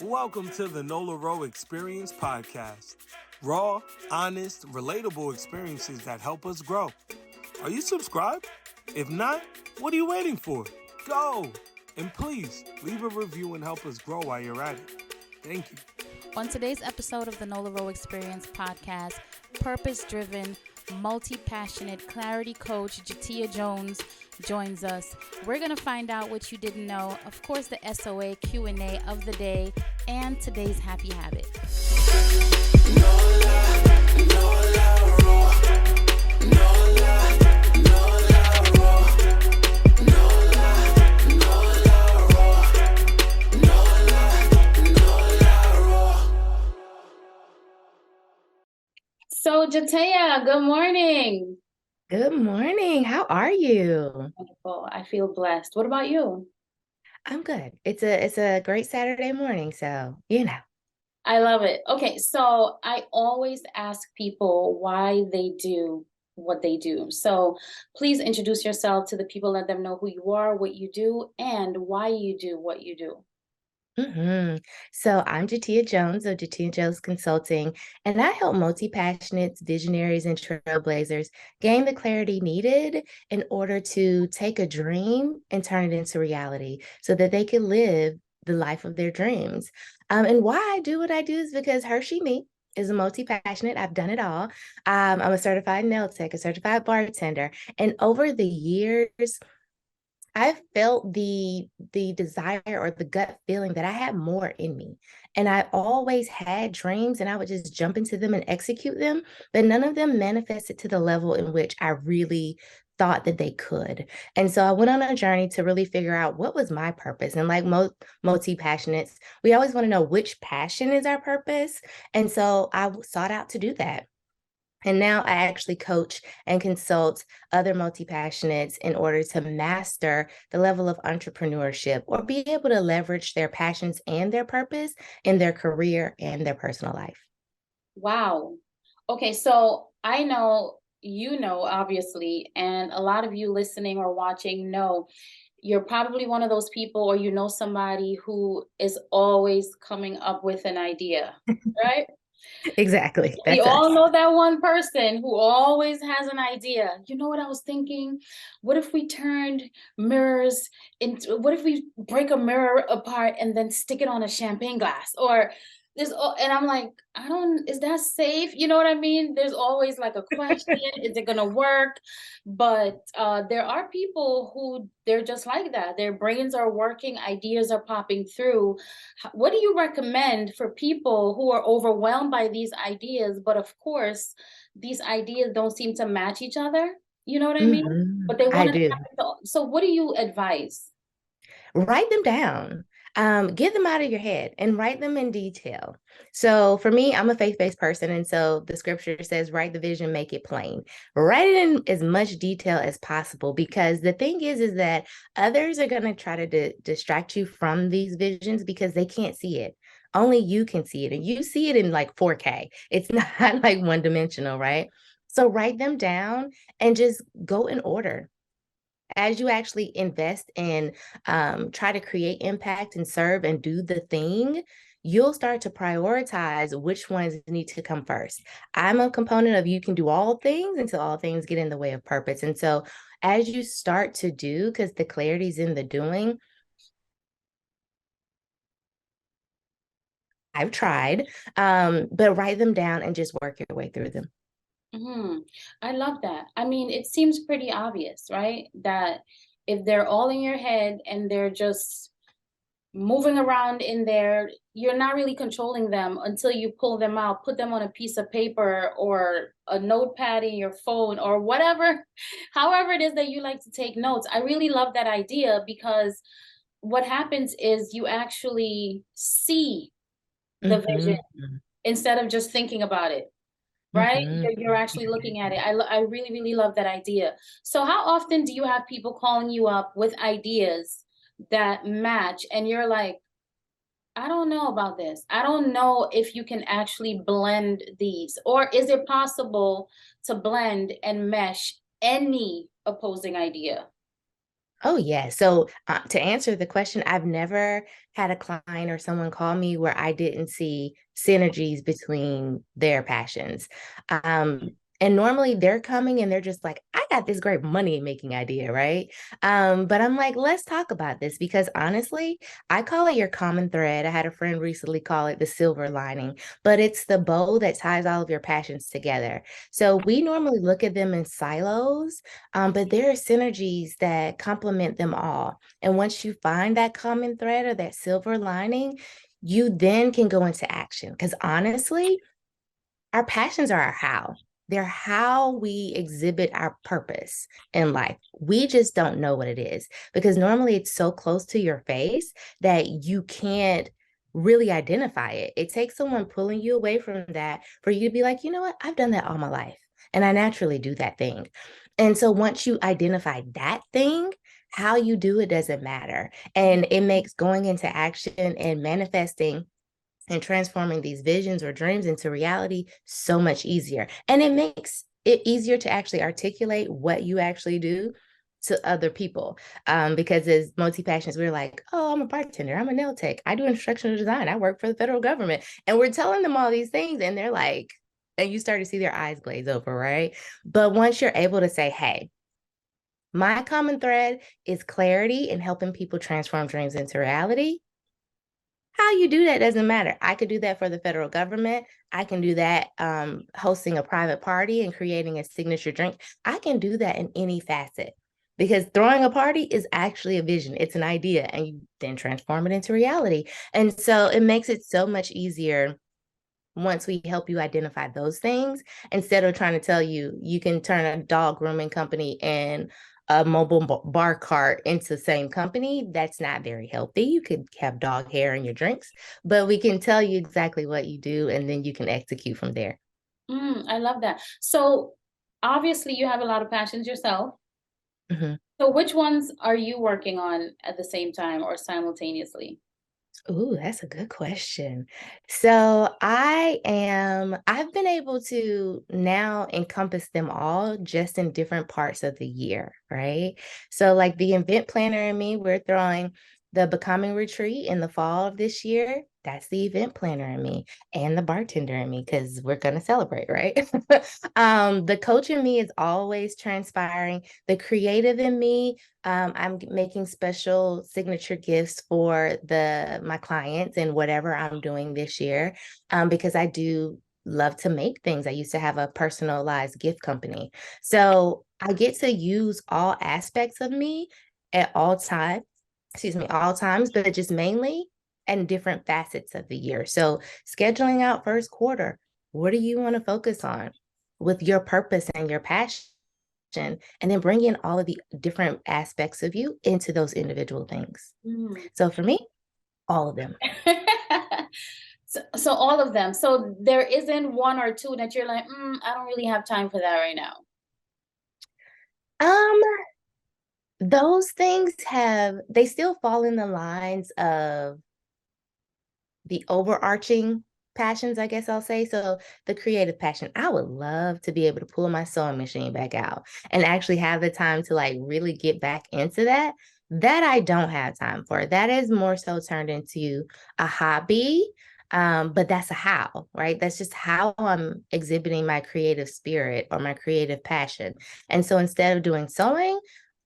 Welcome to the Nola podcast. Raw, honest, relatable experiences that help us grow. Are you subscribed? If not, what are you waiting for? Go! And please, leave a review and help us grow while you're at it. Thank you. On today's episode of the Experience podcast, purpose-driven, multi-passionate clarity coach Jateya Jones joins us. We're going to find out what you didn't know, of course, the SOA Q&A of the day, and today's happy habit. So, Jateya, good morning. Good morning. How are you? Wonderful. I feel blessed. What about you? I'm good. It's a great Saturday morning, so I love it. Okay, so I always ask people why they do what they do. So please introduce yourself to the people, let them know who you are, what you do, and why you do what you do. So I'm Jateya Jones of Jateya Jones Consulting, and I help multi-passionates, visionaries, and trailblazers gain the clarity needed in order to take a dream and turn it into reality so that they can live the life of their dreams. And why I do what I do is because Hershey Me is a multi-passionate. I've done it all. I'm a certified nail tech, a certified bartender, and over the years, I felt the desire or the gut feeling that I had more in me. And I always had dreams and I would just jump into them and execute them, but none of them manifested to the level in which I really thought that they could. And so I went on a journey to really figure out what was my purpose. And like most multi-passionates, we always want to know which passion is our purpose. And so I sought out to do that. And now I actually coach and consult other multi-passionates in order to master the level of entrepreneurship or be able to leverage their passions and their purpose in their career and their personal life. Wow. Okay, so I know, obviously, and a lot of you listening or watching know you're probably one of those people, or you know somebody who is always coming up with an idea, right? Exactly. We That's all us. know that one person who always has an idea. You know what I was thinking? What if we turned mirrors into, what if we break a mirror apart and then stick it on a champagne glass? Or there's, and I'm like, is that safe? You know what I mean? There's always like a question, is it gonna work? But there are people who they're just like that. Their brains are working, ideas are popping through. What do you recommend for people who are overwhelmed by these ideas, but of course, these ideas don't seem to match each other? You know what I mean? But they I want to do. tap into, so what do you advise? Write them down. Get them out of your head and write them in detail. So for me, I'm a faith-based person. And so the scripture says, write the vision, make it plain. Write it in as much detail as possible, because the thing is that others are going to try to distract you from these visions because they can't see it. Only you can see it. And you see it in like 4K. It's not like one dimensional, right? So write them down and just go in order. As you actually invest and try to create impact and serve and do the thing, you'll start to prioritize which ones need to come first. I'm a component of you can do all things until all things get in the way of purpose. And so as you start to do, because the clarity is in the doing, I've tried, but write them down and just work your way through them. I love that. I mean, it seems pretty obvious, right? That if they're all in your head and they're just moving around in there, you're not really controlling them until you pull them out, put them on a piece of paper or a notepad in your phone or whatever, however it is that you like to take notes. I really love that idea, because what happens is you actually see the vision instead of just thinking about it. Right? You're actually looking at it. I really, really love that idea. So how often do you have people calling you up with ideas that match and you're like, I don't know about this. I don't know if you can actually blend these, or is it possible to blend and mesh any opposing idea? Oh, yeah. So to answer the question, I've never had a client or someone call me where I didn't see synergies between their passions. Um, and normally they're coming and they're just like, I got this great money making idea, right? But I'm like, let's talk about this because honestly, I call it your common thread. I had a friend recently call it the silver lining, but it's the bow that ties all of your passions together. So we normally look at them in silos, but there are synergies that complement them all. And once you find that common thread or that silver lining, you then can go into action. Because honestly, our passions are our how. They're how we exhibit our purpose in life. We just don't know what it is because normally it's so close to your face that you can't really identify it. It takes someone pulling you away from that for you to be like, you know what? I've done that all my life. And I naturally do that thing. And so once you identify that thing, how you do it doesn't matter. And it makes going into action and manifesting and transforming these visions or dreams into reality so much easier. And it makes it easier to actually articulate what you actually do to other people. Because as multi-passions, we're like, oh, I'm a bartender, I'm a nail tech, I do instructional design, I work for the federal government. And we're telling them all these things, and they're like, and you start to see their eyes glaze over, right? But once you're able to say, hey, my common thread is clarity and helping people transform dreams into reality. How you do that doesn't matter. I could do that for the federal government. I can do that hosting a private party and creating a signature drink. I can do that in any facet because throwing a party is actually a vision. It's an idea, and you then transform it into reality. And so it makes it so much easier once we help you identify those things, instead of trying to tell you you can turn a dog grooming company and a mobile bar cart into the same company. That's not very healthy. You could have dog hair in your drinks, but we can tell you exactly what you do and then you can execute from there. I love that. So obviously you have a lot of passions yourself. Mm-hmm. So which ones are you working on at the same time or simultaneously? Ooh, that's a good question. So I've been able to now encompass them all just in different parts of the year, right? So, like the event planner and me, we're throwing the Becoming Retreat in the fall of this year. That's the event planner in me and the bartender in me because we're going to celebrate, right? The coach in me is always transpiring. The creative in me, I'm making special signature gifts for my clients and whatever I'm doing this year, because I do love to make things. I used to have a personalized gift company. So I get to use all aspects of me at all times, but just mainly and different facets of the year. So scheduling out first quarter, what do you want to focus on with your purpose and your passion? And then bring in all of the different aspects of you into those individual things. Mm. So for me, all of them. So all of them. So there isn't one or two that you're like, I don't really have time for that right now. Um, those things they still fall in the lines of the overarching passions, I guess I'll say. So the creative passion, I would love to be able to pull my sewing machine back out and actually have the time to like really get back into that. That I don't have time for. That is more so turned into a hobby. But that's a how, right? That's just how I'm exhibiting my creative spirit or my creative passion. And so instead of doing sewing,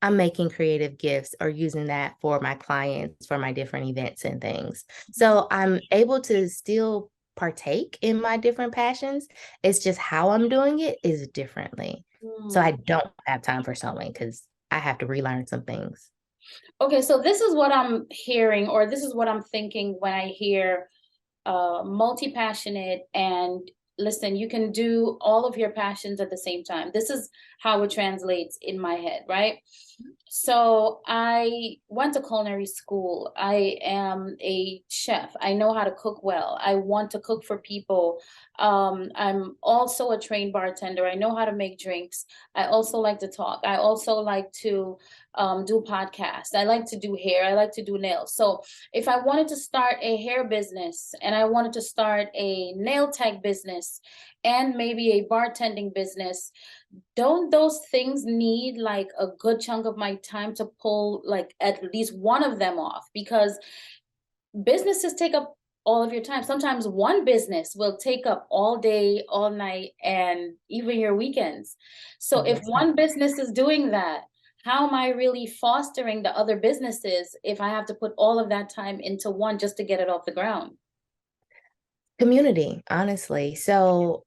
I'm making creative gifts or using that for my clients for my different events and things. So I'm able to still partake in my different passions. It's just how I'm doing it is differently. So I don't have time for sewing because I have to relearn some things. Okay, so this is what I'm hearing, or this is what I'm thinking when I hear multi-passionate. And listen, you can do all of your passions at the same time. This is how it translates in my head, right? So I went to culinary school. I am a chef. I know how to cook well. I want to cook for people. I'm also a trained bartender. I know how to make drinks. I also like to talk. I also like to do podcasts. I like to do hair. I like to do nails. So if I wanted to start a hair business and I wanted to start a nail tech business and maybe a bartending business, don't those things need like a good chunk of my time to pull like at least one of them off? Because businesses take up all of your time. Sometimes one business will take up all day, all night, and even your weekends. So if Yes, one business is doing that, how am I really fostering the other businesses if I have to put all of that time into one just to get it off the ground? community, honestly. So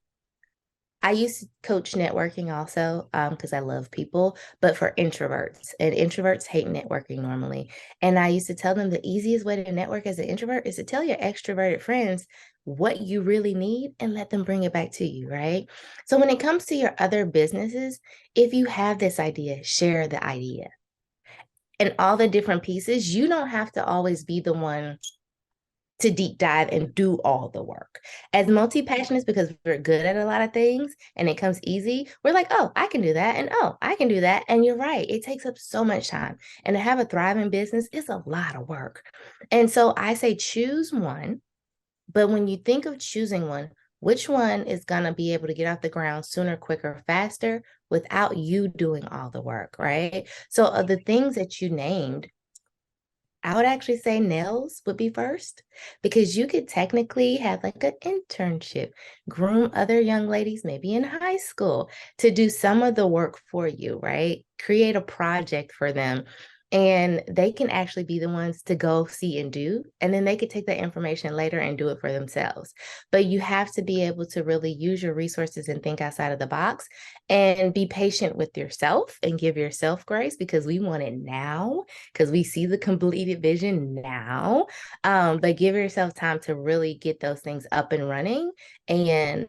I used to coach networking also because I love people, but for introverts. And introverts hate networking normally. And I used to tell them the easiest way to network as an introvert is to tell your extroverted friends what you really need and let them bring it back to you, right? So when it comes to your other businesses, if you have this idea, share the idea. And all the different pieces, you don't have to always be the one to deep dive and do all the work. As multi-passionates, because we're good at a lot of things and it comes easy, we're like, oh, I can do that. And oh, I can do that. And you're right. It takes up so much time. And to have a thriving business is a lot of work. And so I say choose one. But when you think of choosing one, which one is going to be able to get off the ground sooner, quicker, faster without you doing all the work, right? So of the things that you named, I would actually say nails would be first because you could technically have like an internship, groom other young ladies, maybe in high school, to do some of the work for you, right? Create a project for them. And they can actually be the ones to go see and do. And then they could take that information later and do it for themselves. But you have to be able to really use your resources and think outside of the box and be patient with yourself and give yourself grace because we want it now because we see the completed vision now. But give yourself time to really get those things up and running and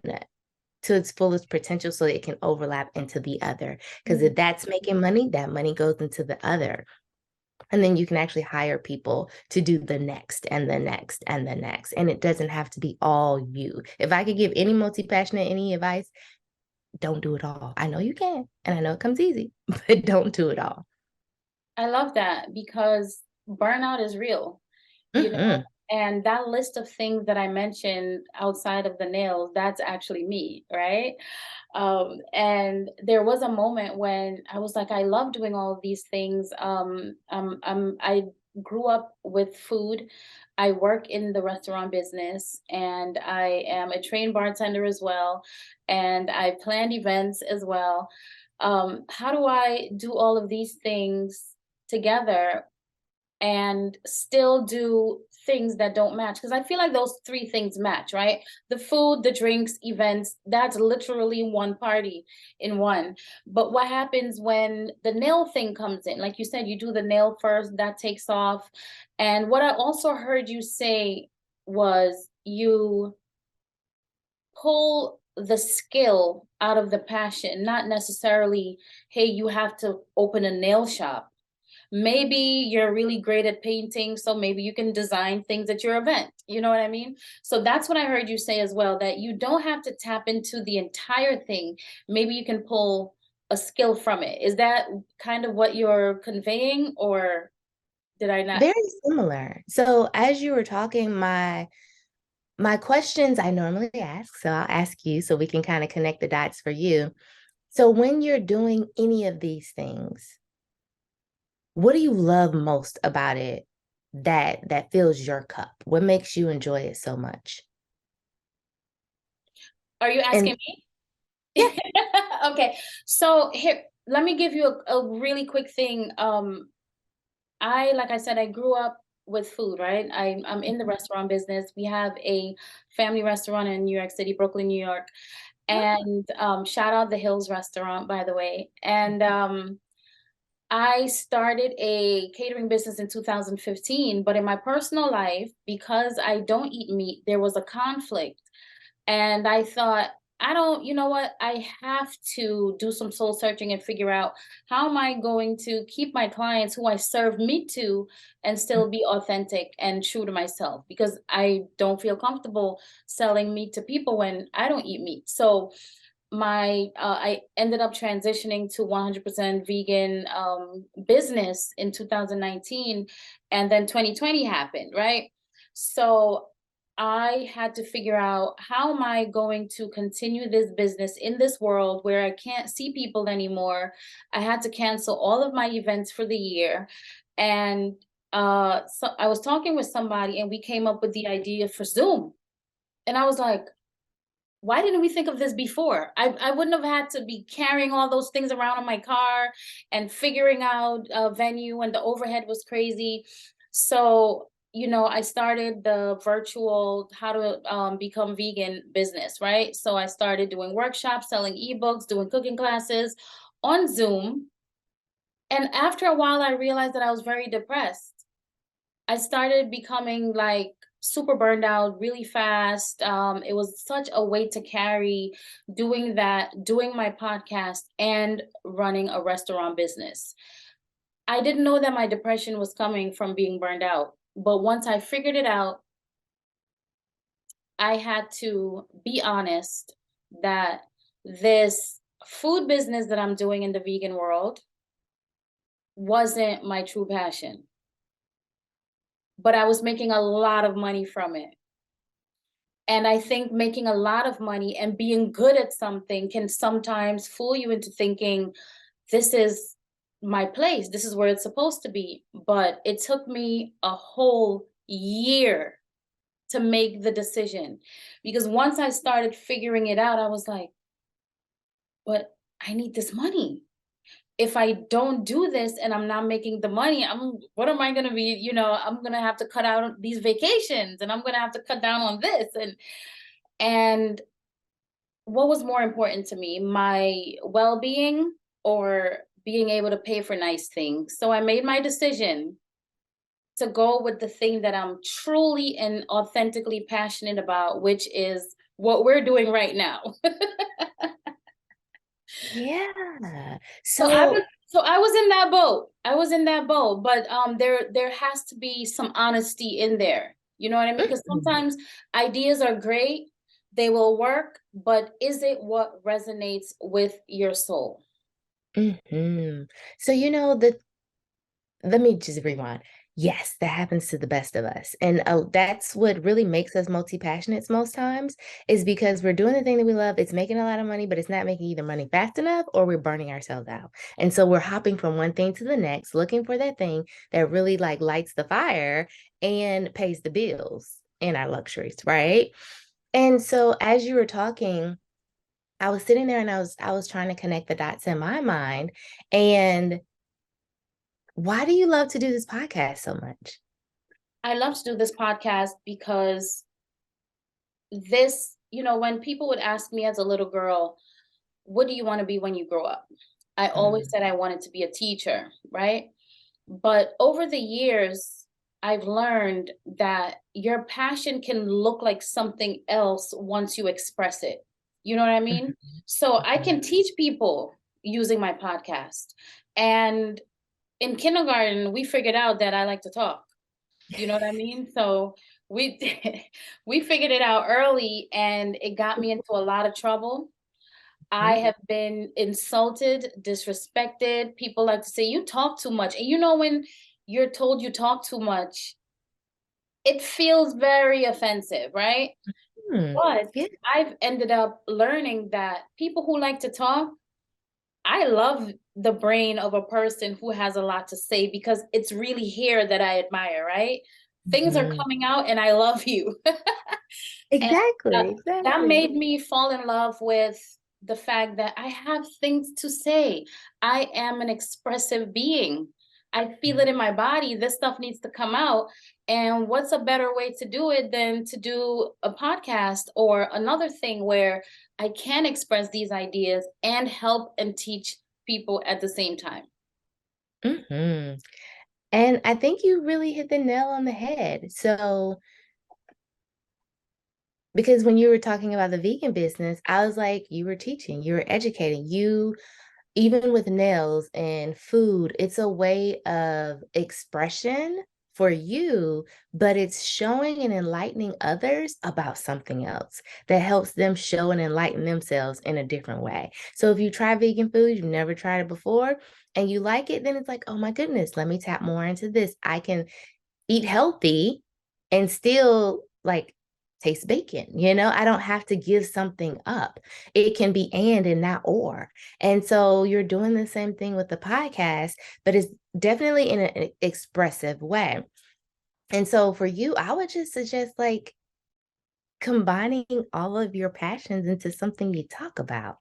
to its fullest potential so it can overlap into the other. Because if that's making money, that money goes into the other. And then you can actually hire people to do the next and the next and the next. And it doesn't have to be all you. If I could give any multi-passionate any advice, don't do it all. I know you can, and I know it comes easy, but don't do it all. I love that because burnout is real, you know, Mm-hmm. and that list of things that I mentioned outside of the nails, that's actually me, right? And there was a moment when I was like, I love doing all of these things. I grew up with food. I work in the restaurant business and I am a trained bartender as well. And I planned events as well. How do I do all of these things together and still do things that don't match? Because I feel like those three things match, right? The food, the drinks, events, that's literally one party in one. But what happens when the nail thing comes in? Like you said, you do the nail first, that takes off. And what I also heard you say was you pull the skill out of the passion, not necessarily, hey, you have to open a nail shop. Maybe you're really great at painting, so maybe you can design things at your event. You know what I mean? So that's what I heard you say as well, that you don't have to tap into the entire thing. Maybe you can pull a skill from it. Is that kind of what you're conveying, or did I not? Very similar. So as you were talking, my questions I normally ask, so I'll ask you so we can kind of connect the dots for you. So when you're doing any of these things, what do you love most about it that fills your cup? What makes you enjoy it so much? Are you And asking yeah, me? Okay. So here, let me give you a really quick thing. Like I said, I grew up with food, right? I'm in the restaurant business. We have a family restaurant in New York City, Brooklyn, New York. And shout out the Hills restaurant, by the way. And I started a catering business in 2015, but in my personal life, because I don't eat meat, there was a conflict. And I thought, I don't, you know what? I have to do some soul searching and figure out how am I going to keep my clients who I serve meat to and still be authentic and true to myself, because I don't feel comfortable selling meat to people when I don't eat meat. So I ended up transitioning to 100% vegan business in 2019, and then 2020 happened, right? So I had to figure out, how am I going to continue this business in this world where I can't see people anymore? I had to cancel all of my events for the year. And so I was talking with somebody and we came up with the idea for Zoom. And I was like, why didn't we think of this before? I wouldn't have had to be carrying all those things around in my car and figuring out a venue, and the overhead was crazy. So, I started the virtual how to become vegan business, right? So I started doing workshops, selling ebooks, doing cooking classes on Zoom. And after a while, I realized that I was very depressed. I started becoming like super burned out really fast. It was such a weight to carry doing that, doing my podcast and running a restaurant business. I didn't know that my depression was coming from being burned out. But once I figured it out, I had to be honest that this food business that I'm doing in the vegan world wasn't my true passion, but I was making a lot of money from it. And I think making a lot of money and being good at something can sometimes fool you into thinking, this is my place, this is where it's supposed to be. But it took me a whole year to make the decision. Because once I started figuring it out, I was like, but I need this money. If I don't do this and I'm not making the money, what am I gonna be? I'm gonna have to cut out these vacations, and I'm gonna have to cut down on this. And what was more important to me, my well-being or being able to pay for nice things? So I made my decision to go with the thing that I'm truly and authentically passionate about, which is what we're doing right now. Yeah. So I So was so I was in that boat. I was in that boat, but there has to be some honesty in there. You know what I mean? Because mhm, sometimes ideas are great, they will work, but is it what resonates with your soul? mhm. So, the let me just rewind. Yes, that happens to the best of us. And that's what really makes us multi-passionates most times, is because we're doing the thing that we love. It's making a lot of money, but it's not making either money fast enough or we're burning ourselves out. And so we're hopping from one thing to the next, looking for that thing that really like lights the fire and pays the bills and our luxuries, right? And so as you were talking, I was sitting there and I was trying to connect the dots in my mind. And why do you love to do this podcast so much? I love to do this podcast because when people would ask me as a little girl, what do you want to be when you grow up? I always Mm, said I wanted to be a teacher, right? But over the years, I've learned that your passion can look like something else once you express it. You know what I mean? mhm, So I mhm. can teach people using my podcast. And in kindergarten, we figured out that I like to talk. You know what I mean? So we we figured it out early, and it got me into a lot of trouble. I Mhm, have been insulted, disrespected. People like to say, you talk too much. And when you're told you talk too much, it feels very offensive, right? mm, But yeah. I've ended up learning that people who like to talk, I love the brain of a person who has a lot to say, because it's really here that I admire, right? Things are Mhm. coming out and I love you. And Exactly, that exactly. made me fall in love with the fact that I have things to say. I am an expressive being. I feel Mm, it in my body. This stuff needs to come out. And what's a better way to do it than to do a podcast or another thing where I can express these ideas and help and teach people at the same time? mhm. And I think you really hit the nail on the head. So, because when you were talking about the vegan business, I was like, you were teaching, you were educating, even with nails and food, it's a way of expression for you, but it's showing and enlightening others about something else that helps them show and enlighten themselves in a different way. So if you try vegan food, you've never tried it before, and you like it, then it's like, oh my goodness, let me tap more into this. I can eat healthy and still like taste bacon. I don't have to give something up. It can be and not or. And so you're doing the same thing with the podcast, but it's definitely in an expressive way. And so for you, I would just suggest like combining all of your passions into something you talk about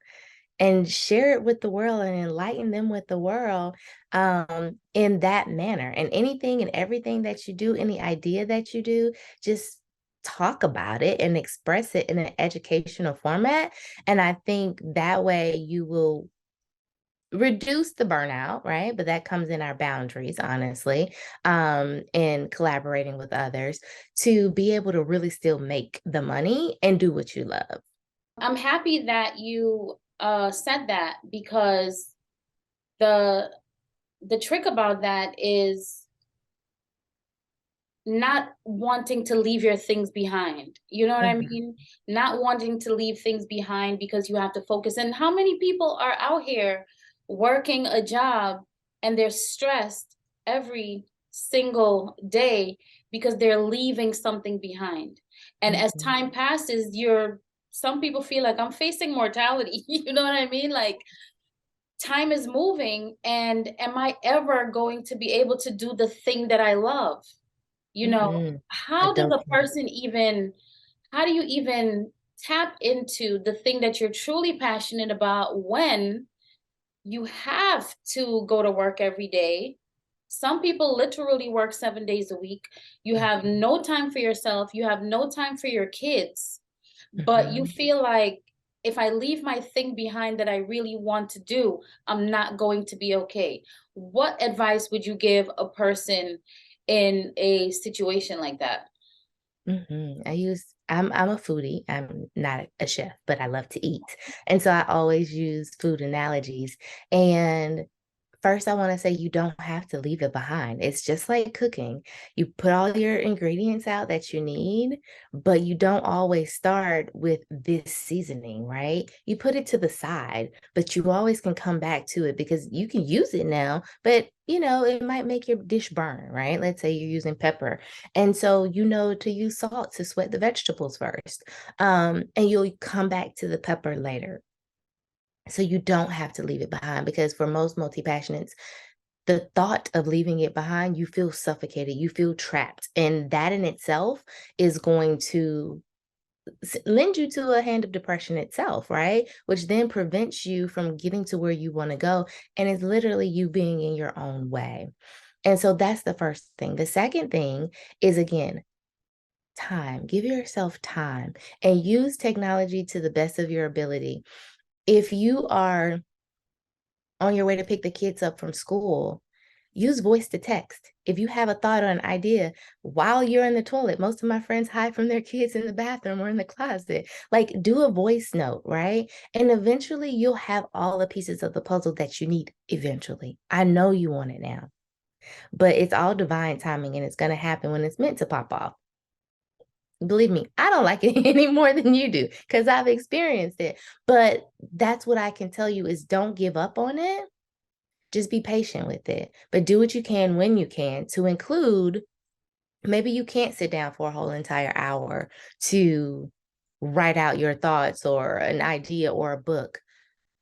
and share it with the world and enlighten them with the world in that manner. And anything and everything that you do, any idea that you do, just talk about it and express it in an educational format. And I think that way you will reduce the burnout, right? But that comes in our boundaries, honestly, and collaborating with others to be able to really still make the money and do what you love. I'm happy that you said that, because the trick about that is not wanting to leave your things behind. You know what I mean? Not wanting to leave things behind because you have to focus. And how many people are out here working a job and they're stressed every single day because they're leaving something behind? And as time passes, some people feel like, I'm facing mortality. You know what I mean? Like, time is moving, and am I ever going to be able to do the thing that I love? How does a person how do you even tap into the thing that you're truly passionate about when you have to go to work every day? Some people literally work 7 days a week. You have no time for yourself. You have no time for your kids. But you feel like, if I leave my thing behind that I really want to do, I'm not going to be okay. What advice would you give a person in a situation like that? I'm a foodie. I'm not a chef, but I love to eat. And so I always use food analogies. And first, I want to say you don't have to leave it behind. It's just like cooking. You put all your ingredients out that you need, but you don't always start with this seasoning, right? You put it to the side, but you always can come back to it because you can use it now, but it might make your dish burn, right? Let's say you're using pepper. And so to use salt to sweat the vegetables first. And you'll come back to the pepper later. So you don't have to leave it behind, because for most multi-passionates, the thought of leaving it behind, you feel suffocated, you feel trapped. And that in itself is going to lend you to a hand of depression itself, right? Which then prevents you from getting to where you want to go. And it's literally you being in your own way. And so that's the first thing. The second thing is, again, time. Give yourself time and use technology to the best of your ability. If you are on your way to pick the kids up from school, use voice to text. If you have a thought or an idea while you're in the toilet, most of my friends hide from their kids in the bathroom or in the closet. Like, do a voice note, right? And eventually you'll have all the pieces of the puzzle that you need eventually. I know you want it now, but it's all divine timing, and it's going to happen when it's meant to pop off. Believe me, I don't like it any more than you do because I've experienced it. But that's what I can tell you is, don't give up on it. Just be patient with it, but do what you can when you can, to include, maybe you can't sit down for a whole entire hour to write out your thoughts or an idea or a book.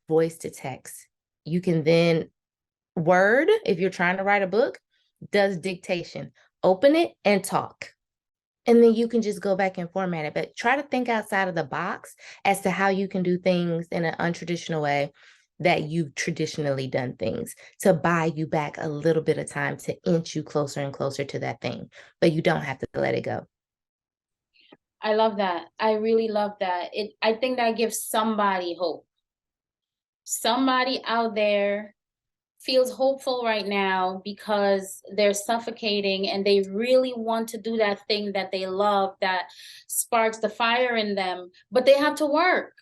Voice to text. You can then Word, if you're trying to write a book, does dictation. Open it and talk. And then you can just go back and format it. But try to think outside of the box as to how you can do things in an untraditional way that you've traditionally done things, to buy you back a little bit of time to inch you closer and closer to that thing. But you don't have to let it go. I love that. I really love that. I think that gives somebody hope. Somebody out there feels hopeful right now because they're suffocating and they really want to do that thing that they love, that sparks the fire in them, but they have to work.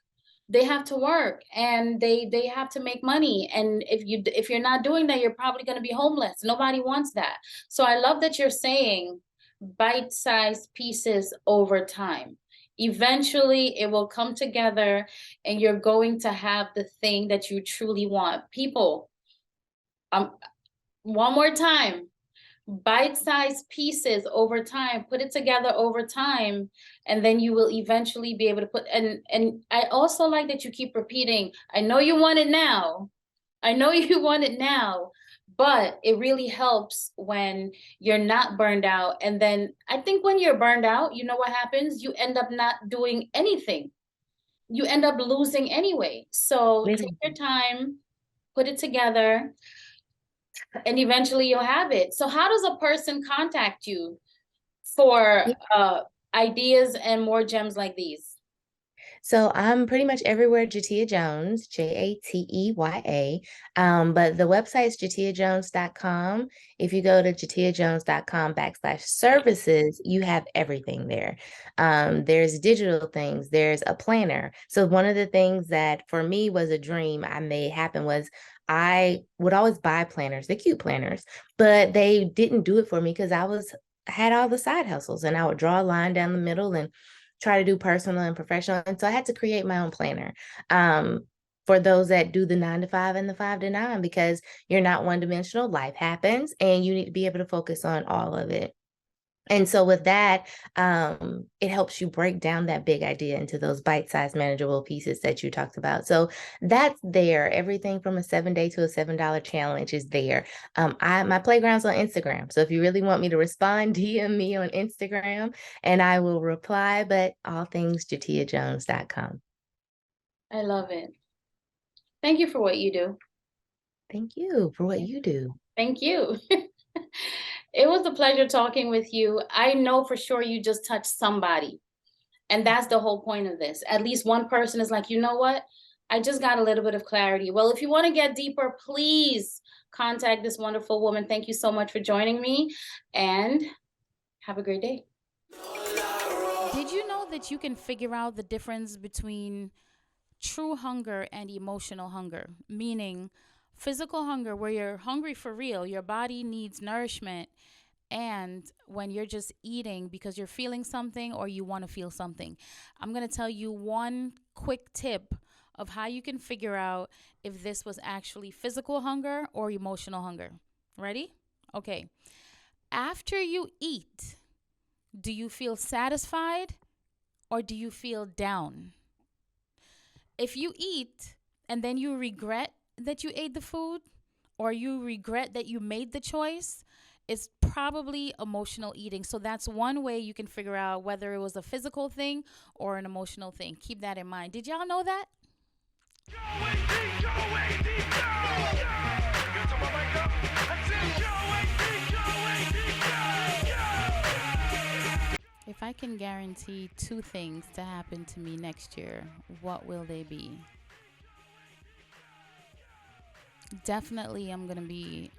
They have to work, and they have to make money. And if you're not doing that, you're probably going to be homeless. Nobody wants that. So I love that you're saying bite-sized pieces over time. Eventually it will come together and you're going to have the thing that you truly want. People, one more time, bite-sized pieces over time, put it together over time, and then you will eventually be able to put, and I also like that you keep repeating, I know you want it now. I know you want it now, but it really helps when you're not burned out. And then I think when you're burned out, you know what happens? You end up not doing anything. You end up losing anyway. So take your time, put it together, and eventually you'll have it. So how does a person contact you for ideas and more gems like these? So I'm pretty much everywhere Jateya Jones, Jateya. But the website's jateyajones.com. If you go to jateyajones.com/services, you have everything there. There's digital things, there's a planner. So one of the things that for me was a dream I made happen was I would always buy planners, the cute planners, but they didn't do it for me because had all the side hustles, and I would draw a line down the middle and try to do personal and professional. And so I had to create my own planner for those that do the 9 to 5 and the 5 to 9, because you're not one dimensional. Life happens and you need to be able to focus on all of it. And so with that, it helps you break down that big idea into those bite-sized manageable pieces that you talked about. So that's there. Everything from a 7-day to a $7 challenge is there. My playground's on Instagram. So if you really want me to respond, DM me on Instagram and I will reply, but all things jateyajones.com. I love it. Thank you for what you do. Thank you for what you do. Thank you. It was a pleasure talking with you. I know for sure you just touched somebody. And that's the whole point of this. At least one person is like, you know what? I just got a little bit of clarity. Well, if you want to get deeper, please contact this wonderful woman. Thank you so much for joining me, and have a great day. Did you know that you can figure out the difference between true hunger and emotional hunger? Meaning physical hunger, where you're hungry for real, your body needs nourishment, and when you're just eating because you're feeling something or you want to feel something. I'm going to tell you one quick tip of how you can figure out if this was actually physical hunger or emotional hunger. Ready? Okay. After you eat, do you feel satisfied or do you feel down? If you eat and then you regret that you ate the food, or you regret that you made the choice, it's probably emotional eating. So that's one way you can figure out whether it was a physical thing or an emotional thing. Keep that in mind. Did y'all know that? If I can guarantee 2 things to happen to me next year, what will they be? Definitely, I'm going to be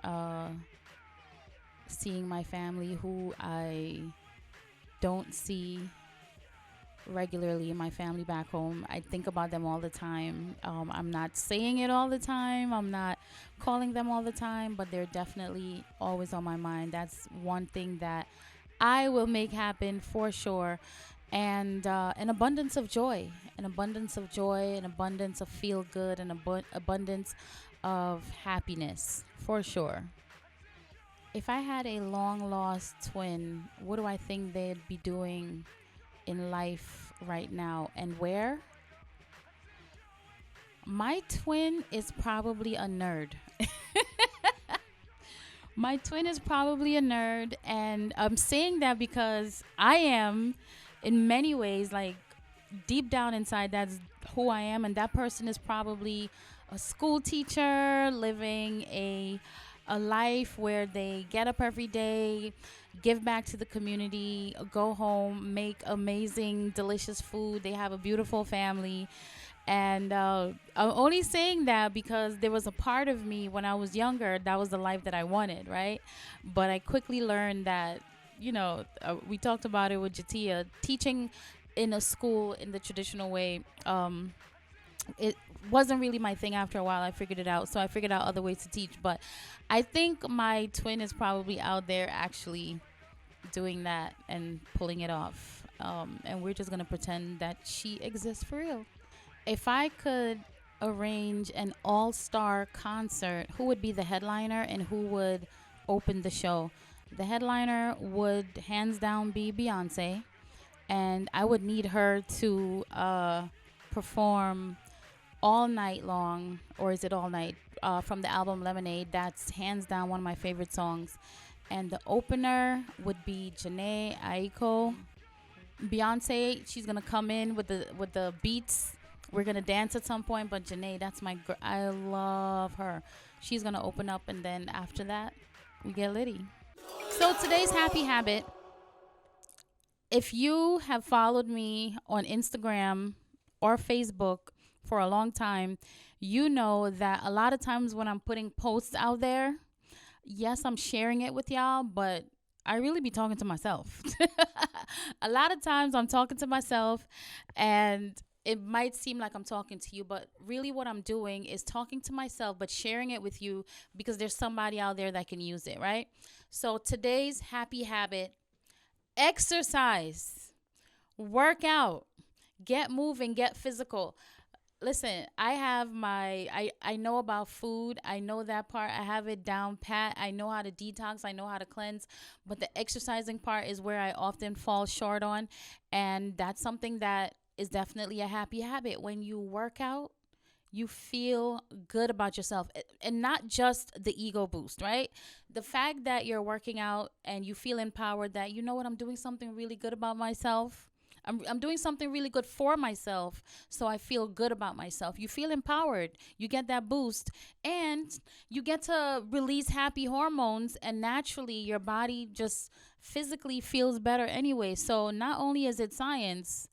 seeing my family, who I don't see regularly, my family back home. I think about them all the time. I'm not saying it all the time. I'm not calling them all the time, but they're definitely always on my mind. That's one thing that I will make happen for sure. And an abundance of joy, an abundance of feel good, an abundance of happiness for sure. If I had a long lost twin, what do I think they'd be doing in life right now and where? My twin is probably a nerd. My twin is probably a nerd, and I'm saying that because I am, in many ways, like deep down inside, that's who I am, and that person is probably a school teacher living a life where they get up every day, give back to the community, go home, make amazing, delicious food. They have a beautiful family. And I'm only saying that because there was a part of me when I was younger, that was the life that I wanted, right? But I quickly learned that, we talked about it with Jateya, teaching in a school in the traditional way, it wasn't really my thing. After a while I figured it out, so I figured out other ways to teach. But I think my twin is probably out there actually doing that and pulling it off, and we're just gonna pretend that she exists for real. If I could arrange an all-star concert, who would be the headliner and who would open the show? The headliner would hands down be Beyonce, and I would need her to perform All Night Long, or is it All Night, from the album Lemonade. That's hands down one of my favorite songs. And the opener would be Janae Aiko. Beyonce, she's gonna come in with the beats. We're gonna dance at some point, but Janae, that's my girl. I love her. She's gonna open up, and then after that, we get litty. So today's happy habit. If you have followed me on Instagram or Facebook for a long time, you know that a lot of times when I'm putting posts out there, yes, I'm sharing it with y'all, but I really be talking to myself. A lot of times I'm talking to myself, and it might seem like I'm talking to you, but really what I'm doing is talking to myself, but sharing it with you because there's somebody out there that can use it, right? So today's happy habit: exercise, work out, get moving, get physical. Listen, I know about food. I know that part. I have it down pat. I know how to detox. I know how to cleanse. But the exercising part is where I often fall short on. And that's something that is definitely a happy habit. When you work out, you feel good about yourself, and not just the ego boost, right? The fact that you're working out and you feel empowered, that, you know what, I'm doing something really good about myself. I'm doing something really good for myself, so I feel good about myself. You feel empowered. You get that boost, and you get to release happy hormones, and naturally your body just physically feels better anyway. So not only is it science,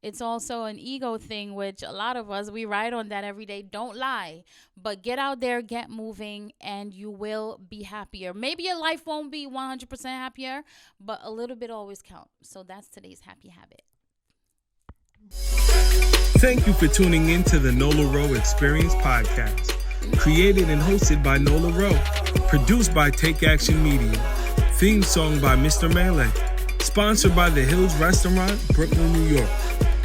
it's also an ego thing, which a lot of us, we ride on that every day. Don't lie. But get out there, get moving, and you will be happier. Maybe your life won't be 100% happier, but a little bit always counts. So that's today's happy habit. Thank you for tuning in to the NolaroExperien podcast. Created and hosted by Nola Rowe. Produced by Take Action Media. Theme song by Mr. Melee. Sponsored by The Hills Restaurant, Brooklyn, New York.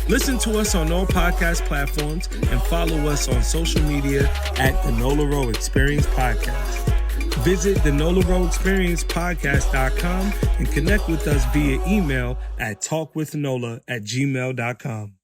Listen to us on all podcast platforms and follow us on social media at the NolaroExperien podcast. Visit the thenolaroexperienspodcast.com and connect with us via email at talkwithnola@gmail.com.